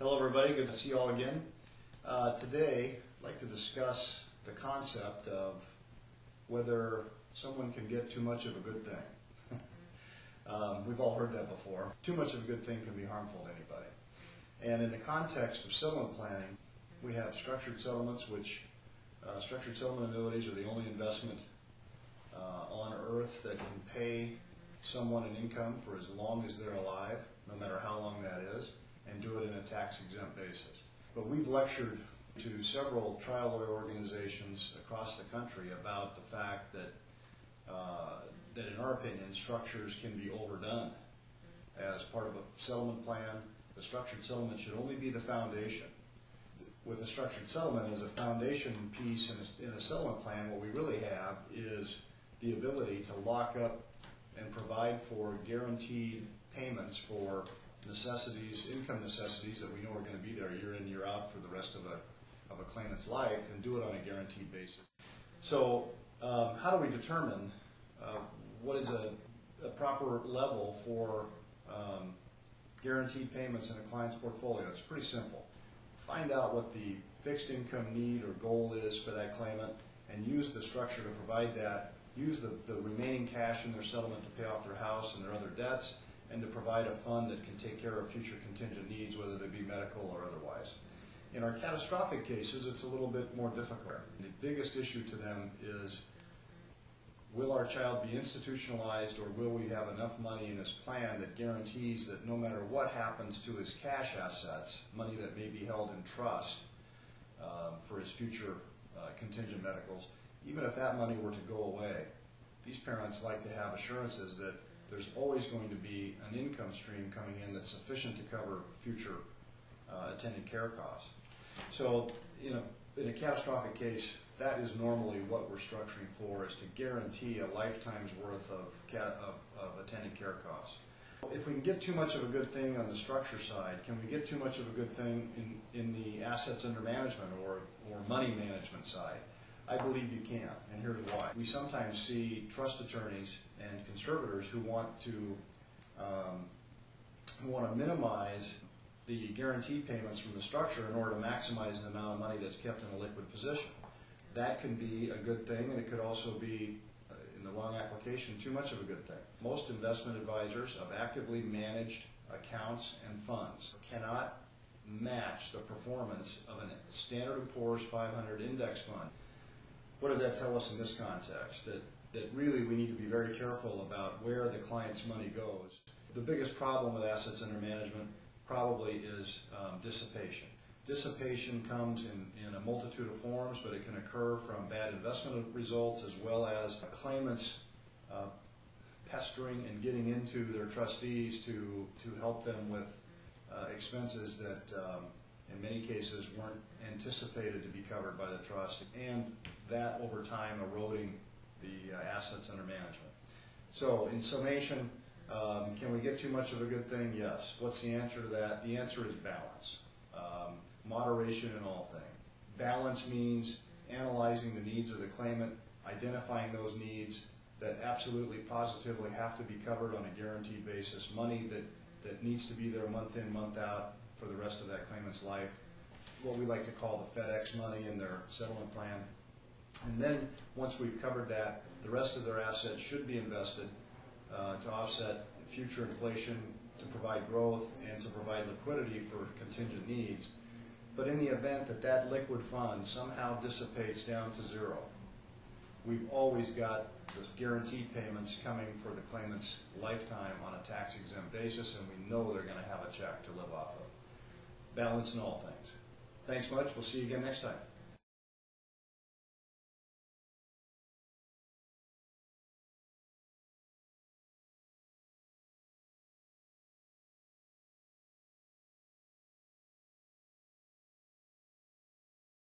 Hello everybody, good to see you all again. Today I'd like to discuss the concept of whether someone can get too much of a good thing. We've all heard that before. Too much of a good thing can be harmful to anybody. And in the context of settlement planning, we have structured settlements, which structured settlement annuities are the only investment on earth that can pay someone an income for as long as they're alive, no matter how long that is, and do it in a tax-exempt basis. But we've lectured to several trial lawyer organizations across the country about the fact that, that in our opinion, structures can be overdone as part of a settlement plan. The structured settlement should only be the foundation. With a structured settlement as a foundation piece in a settlement plan, what we really have is the ability to lock up and provide for guaranteed payments for necessities, income necessities that we know are going to be there year in, year out for the rest of a claimant's life, and do it on a guaranteed basis. So how do we determine what is a proper level for guaranteed payments in a client's portfolio? It's pretty simple. Find out what the fixed income need or goal is for that claimant and use the structure to provide that. Use the remaining cash in their settlement to pay off their house and their other debts, and to provide a fund that can take care of future contingent needs, whether they be medical or otherwise. In our catastrophic cases, it's a little bit more difficult. The biggest issue to them is, will our child be institutionalized, or will we have enough money in his plan that guarantees that no matter what happens to his cash assets, money that may be held in trust for his future contingent medicals, even if that money were to go away, these parents like to have assurances that there's always going to be an income stream coming in that's sufficient to cover future attendant care costs. So, in a catastrophic case, that is normally what we're structuring for, is to guarantee a lifetime's worth of attendant care costs. If we can get too much of a good thing on the structure side, can we get too much of a good thing in the assets under management or money management side? I believe you can, and here's why. We sometimes see trust attorneys and conservators who want to minimize the guaranteed payments from the structure in order to maximize the amount of money that's kept in a liquid position. That can be a good thing, and it could also be, in the wrong application, too much of a good thing. Most investment advisors of actively managed accounts and funds cannot match the performance of a Standard & Poor's 500 index fund. What does that tell us in this context? That really we need to be very careful about where the client's money goes. The biggest problem with assets under management probably is dissipation. Dissipation comes in a multitude of forms, but it can occur from bad investment results as well as claimants pestering and getting into their trustees to help them with expenses that in many cases weren't anticipated to be covered by the trust, and that over time eroding the assets under management. So in summation, can we get too much of a good thing? Yes. What's the answer to that? The answer is balance. Moderation in all things. Balance means analyzing the needs of the claimant, identifying those needs that absolutely positively have to be covered on a guaranteed basis, money that needs to be there month in, month out for the rest of that claimant's life, what we like to call the FedEx money in their settlement plan. And then once we've covered that, the rest of their assets should be invested to offset future inflation, to provide growth, and to provide liquidity for contingent needs. But in the event that that liquid fund somehow dissipates down to zero, we've always got the guaranteed payments coming for the claimant's lifetime on a tax-exempt basis, and we know they're going to have a check to live off of. Balance in all things. Thanks much. We'll see you again next time.